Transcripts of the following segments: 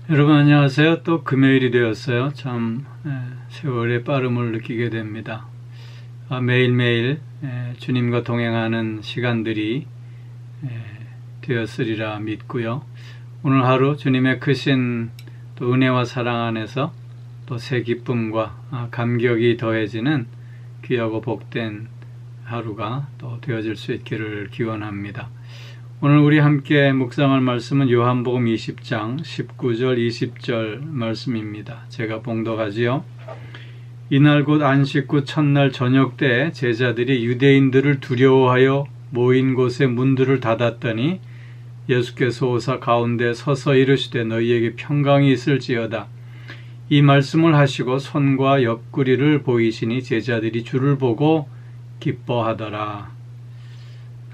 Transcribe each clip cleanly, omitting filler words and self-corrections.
여러분 안녕하세요. 또 금요일이 되었어요. 참 세월의 빠름을 느끼게 됩니다. 매일매일 주님과 동행하는 시간들이 되었으리라 믿고요. 오늘 하루 주님의 크신 또 은혜와 사랑 안에서 또 새 기쁨과 감격이 더해지는 귀하고 복된 하루가 또 되어질 수 있기를 기원합니다. 오늘 우리 함께 묵상할 말씀은 요한복음 20장 19절 20절 말씀입니다. 제가 봉독하지요. 이날 곧 안식 후 첫날 저녁 때 제자들이 유대인들을 두려워하여 모인 곳에 문들을 닫았더니 예수께서 오사 가운데 서서 이르시되 너희에게 평강이 있을지어다. 이 말씀을 하시고 손과 옆구리를 보이시니 제자들이 주를 보고 기뻐하더라.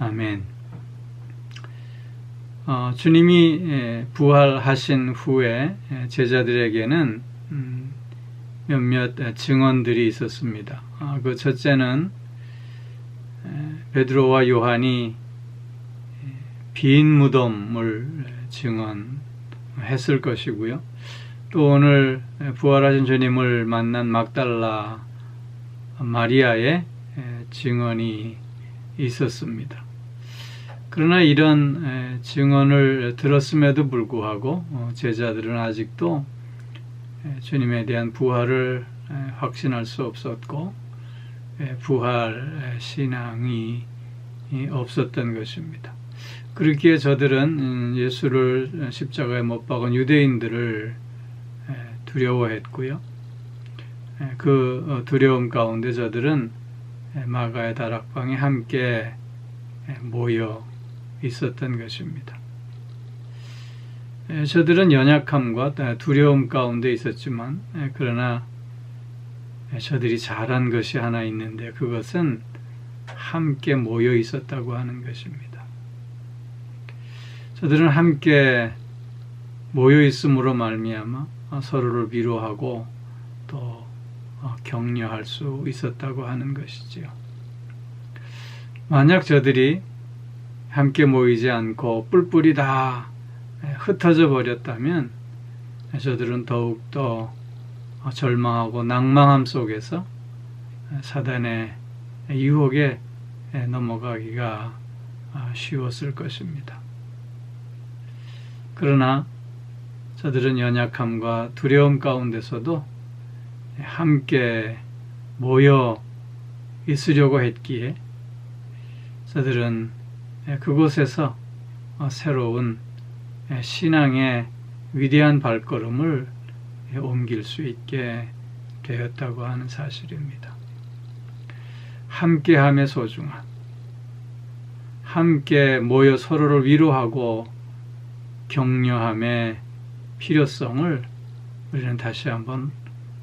아멘. 주님이 부활하신 후에 제자들에게는 몇몇 증언들이 있었습니다. 그 첫째는 베드로와 요한이 빈 무덤을 증언했을 것이고요. 또 오늘 부활하신 주님을 만난 막달라 마리아의 증언이 있었습니다. 그러나 이런 증언을 들었음에도 불구하고 제자들은 아직도 주님에 대한 부활을 확신할 수 없었고 부활 신앙이 없었던 것입니다. 그렇기에 저들은 예수를 십자가에 못 박은 유대인들을 두려워했고요. 그 두려움 가운데 저들은 마가의 다락방에 함께 모여 있었던 것입니다. 저들은 연약함과 두려움 가운데 있었지만 그러나 저들이 잘한 것이 하나 있는데 그것은 함께 모여 있었다고 하는 것입니다. 저들은 함께 모여 있음으로 말미암아 서로를 위로하고 또 격려할 수 있었다고 하는 것이지요. 만약 저들이 함께 모이지 않고 뿔뿔이 다 흩어져 버렸다면 저들은 더욱더 절망하고 낭망함 속에서 사단의 유혹에 넘어가기가 쉬웠을 것입니다. 그러나 저들은 연약함과 두려움 가운데서도 함께 모여 있으려고 했기에 저들은 그곳에서 새로운 신앙의 위대한 발걸음을 옮길 수 있게 되었다고 하는 사실입니다. 함께함의 소중함, 함께 모여 서로를 위로하고 격려함의 필요성을 우리는 다시 한번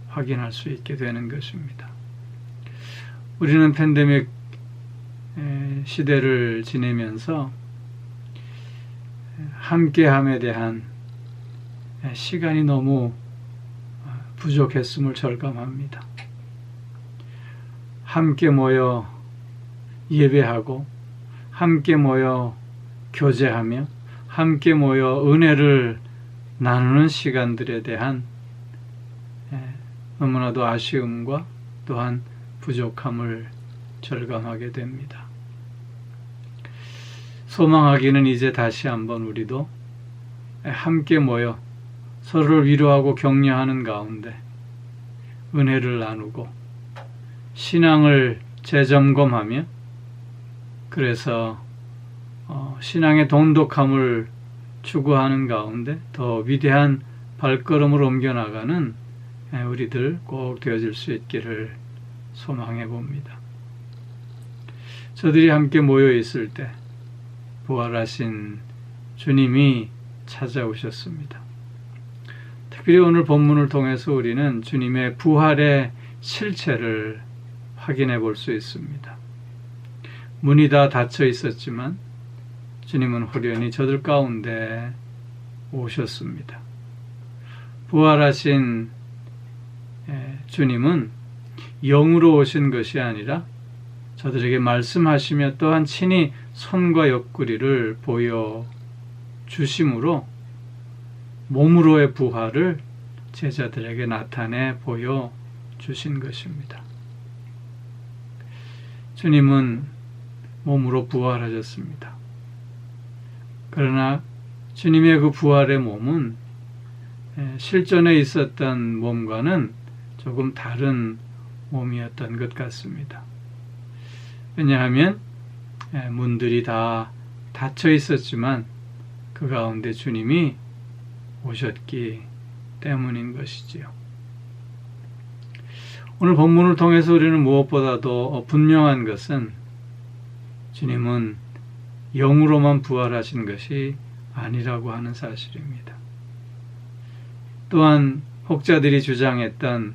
확인할 수 있게 되는 것입니다. 우리는 팬데믹 시대를 지내면서 함께함에 대한 시간이 너무 부족했음을 절감합니다. 함께 모여 예배하고 함께 모여 교제하며 함께 모여 은혜를 나누는 시간들에 대한 너무나도 아쉬움과 또한 부족함을 절감하게 됩니다. 소망하기는 이제 다시 한번 우리도 함께 모여 서로를 위로하고 격려하는 가운데 은혜를 나누고 신앙을 재점검하며 그래서 신앙의 돈독함을 추구하는 가운데 더 위대한 발걸음을 옮겨나가는 우리들 꼭 되어질 수 있기를 소망해 봅니다. 저들이 함께 모여 있을 때 부활하신 주님이 찾아오셨습니다. 특별히 오늘 본문을 통해서 우리는 주님의 부활의 실체를 확인해 볼 수 있습니다. 문이 다 닫혀 있었지만 주님은 호련히 저들 가운데 오셨습니다. 부활하신 주님은 영으로 오신 것이 아니라 저들에게 말씀하시며 또한 친히 손과 옆구리를 보여주심으로 몸으로의 부활을 제자들에게 나타내 보여주신 것입니다. 주님은 몸으로 부활하셨습니다. 그러나 주님의 그 부활의 몸은 실존에 있었던 몸과는 조금 다른 몸이었던 것 같습니다. 왜냐하면 문들이 다 닫혀 있었지만 그 가운데 주님이 오셨기 때문인 것이지요. 오늘 본문을 통해서 우리는 무엇보다도 분명한 것은 주님은 영으로만 부활하신 것이 아니라고 하는 사실입니다. 또한 혹자들이 주장했던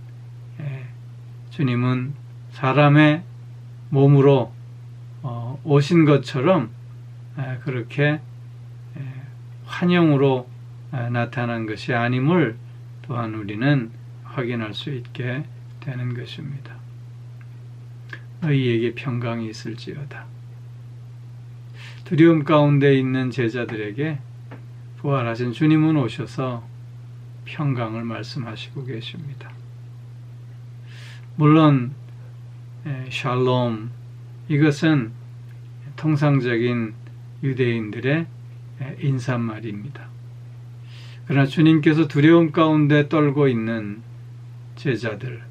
주님은 사람의 몸으로 오신 것처럼 그렇게 환영으로 나타난 것이 아님을 또한 우리는 확인할 수 있게 되는 것입니다. 너희에게 평강이 있을지어다. 두려움 가운데 있는 제자들에게 부활하신 주님은 오셔서 평강을 말씀하시고 계십니다. 물론 샬롬, 이것은 통상적인 유대인들의 인사말입니다. 그러나 주님께서 두려움 가운데 떨고 있는 제자들,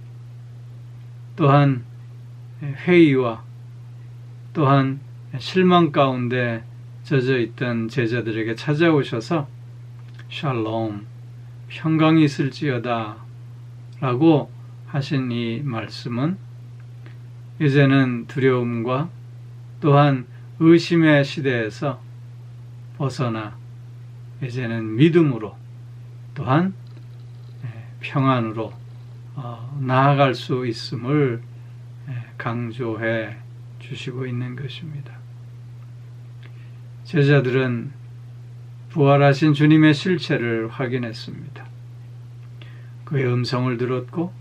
또한 회의와 또한 실망 가운데 젖어 있던 제자들에게 찾아오셔서 샬롬, 평강이 있을지어다 라고 하신 이 말씀은 이제는 두려움과 또한 의심의 시대에서 벗어나 이제는 믿음으로 또한 평안으로 나아갈 수 있음을 강조해 주시고 있는 것입니다. 제자들은 부활하신 주님의 실체를 확인했습니다. 그의 음성을 들었고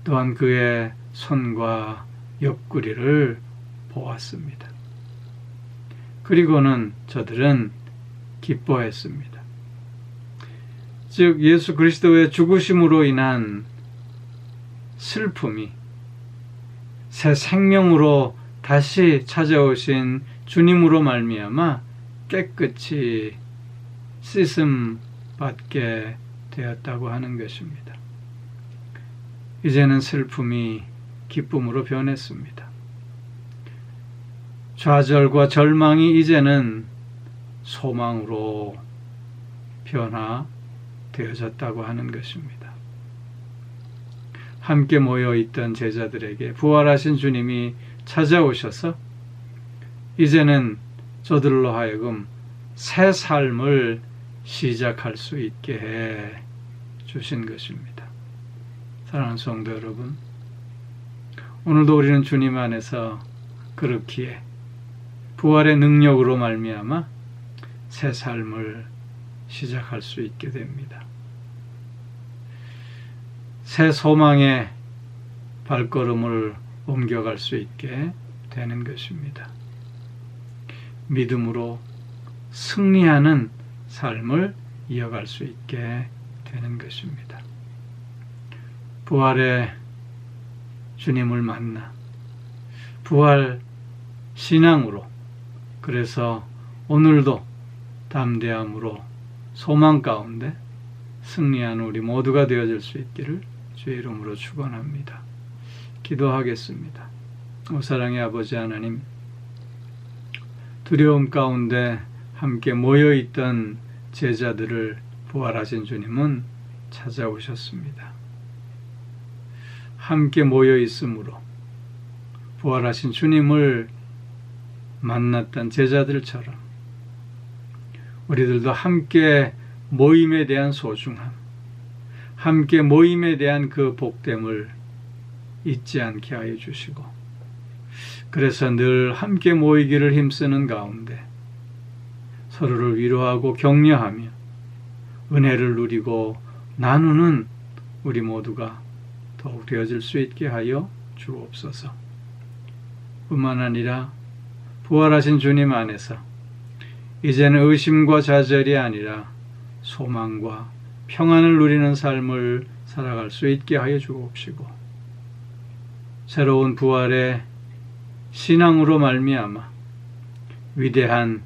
또한 그의 손과 옆구리를 보았습니다. 그리고는 저들은 기뻐했습니다. 즉 예수 그리스도의 죽으심으로 인한 슬픔이 새 생명으로 다시 찾아오신 주님으로 말미암아 깨끗이 씻음 받게 되었다고 하는 것입니다. 이제는 슬픔이 기쁨으로 변했습니다. 좌절과 절망이 이제는 소망으로 변화되어졌다고 하는 것입니다. 함께 모여있던 제자들에게 부활하신 주님이 찾아오셔서 이제는 저들로 하여금 새 삶을 시작할 수 있게 해 주신 것입니다. 사랑하는 성도 여러분, 오늘도 우리는 주님 안에서 그렇기에 부활의 능력으로 말미암아 새 삶을 시작할 수 있게 됩니다. 새 소망의 발걸음을 옮겨갈 수 있게 되는 것입니다. 믿음으로 승리하는 삶을 이어갈 수 있게 되는 것입니다. 부활의 주님을 만나 부활 신앙으로, 그래서 오늘도 담대함으로 소망 가운데 승리하는 우리 모두가 되어질 수 있기를 주의 이름으로 축원합니다. 기도하겠습니다. 오 사랑의 아버지 하나님, 두려움 가운데 함께 모여있던 제자들을 부활하신 주님은 찾아오셨습니다. 함께 모여있으므로 부활하신 주님을 만났던 제자들처럼 우리들도 함께 모임에 대한 소중함, 함께 모임에 대한 그 복됨을 잊지 않게 하여 주시고, 그래서 늘 함께 모이기를 힘쓰는 가운데 서로를 위로하고 격려하며 은혜를 누리고 나누는 우리 모두가 더욱 되어질 수 있게 하여 주옵소서. 뿐만 아니라 부활하신 주님 안에서 이제는 의심과 좌절이 아니라 소망과 평안을 누리는 삶을 살아갈 수 있게 하여 주옵시고, 새로운 부활의 신앙으로 말미암아 위대한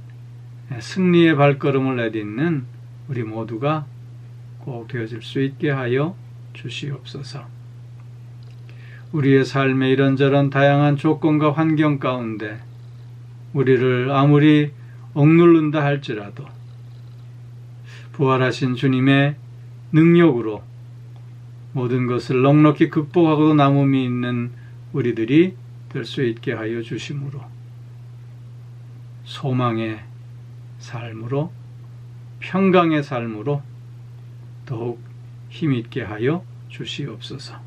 승리의 발걸음을 내딛는 우리 모두가 꼭 되어질 수 있게 하여 주시옵소서. 우리의 삶의 이런저런 다양한 조건과 환경 가운데 우리를 아무리 억누른다 할지라도 부활하신 주님의 능력으로 모든 것을 넉넉히 극복하고 남음이 있는 우리들이 될 수 있게 하여 주심으로 소망의 삶으로, 평강의 삶으로 더욱 힘있게 하여 주시옵소서.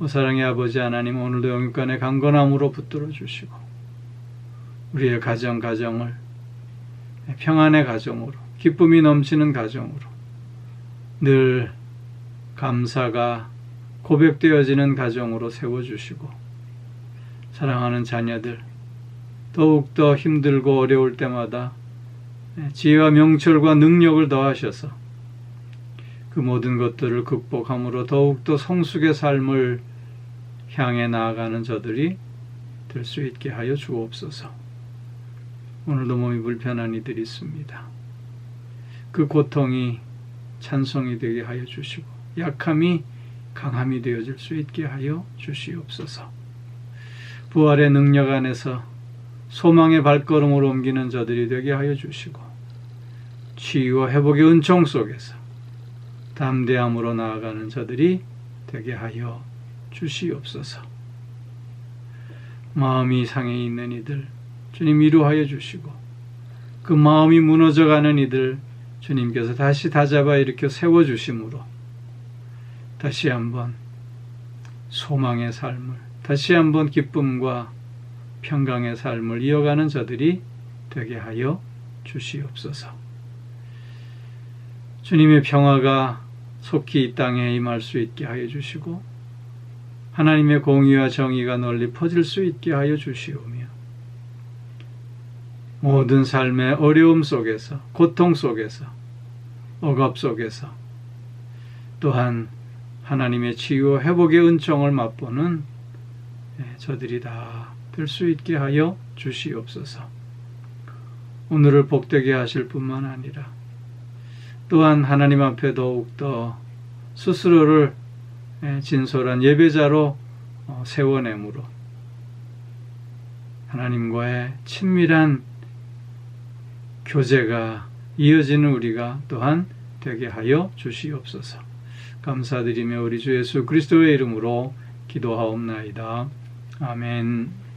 오 사랑의 아버지 하나님, 오늘도 영육간의 강건함으로 붙들어 주시고 우리의 가정을 평안의 가정으로, 기쁨이 넘치는 가정으로, 늘 감사가 고백되어지는 가정으로 세워주시고, 사랑하는 자녀들 더욱더 힘들고 어려울 때마다 지혜와 명철과 능력을 더하셔서 그 모든 것들을 극복함으로 더욱더 성숙의 삶을 향해 나아가는 저들이 될 수 있게 하여 주옵소서. 오늘도 몸이 불편한 이들이 있습니다. 그 고통이 찬송이 되게 하여 주시고 약함이 강함이 되어질 수 있게 하여 주시옵소서. 부활의 능력 안에서 소망의 발걸음을 옮기는 저들이 되게 하여 주시고, 치유와 회복의 은총 속에서 담대함으로 나아가는 저들이 되게 하여 주시옵소서. 마음이 상해 있는 이들 주님 위로하여 주시고, 그 마음이 무너져가는 이들 주님께서 다시 다잡아 일으켜 세워주심으로 다시 한번 소망의 삶을, 다시 한번 기쁨과 평강의 삶을 이어가는 저들이 되게 하여 주시옵소서. 주님의 평화가 속히 이 땅에 임할 수 있게 하여 주시고, 하나님의 공의와 정의가 널리 퍼질 수 있게 하여 주시오며, 모든 삶의 어려움 속에서, 고통 속에서, 억압 속에서 또한 하나님의 치유와 회복의 은총을 맛보는 저들이 다 될 수 있게 하여 주시옵소서. 오늘을 복되게 하실 뿐만 아니라 또한 하나님 앞에 더욱더 스스로를 진솔한 예배자로 세워내므로 하나님과의 친밀한 교제가 이어지는 우리가 또한 되게 하여 주시옵소서. 감사드리며 우리 주 예수 그리스도의 이름으로 기도하옵나이다. 아멘.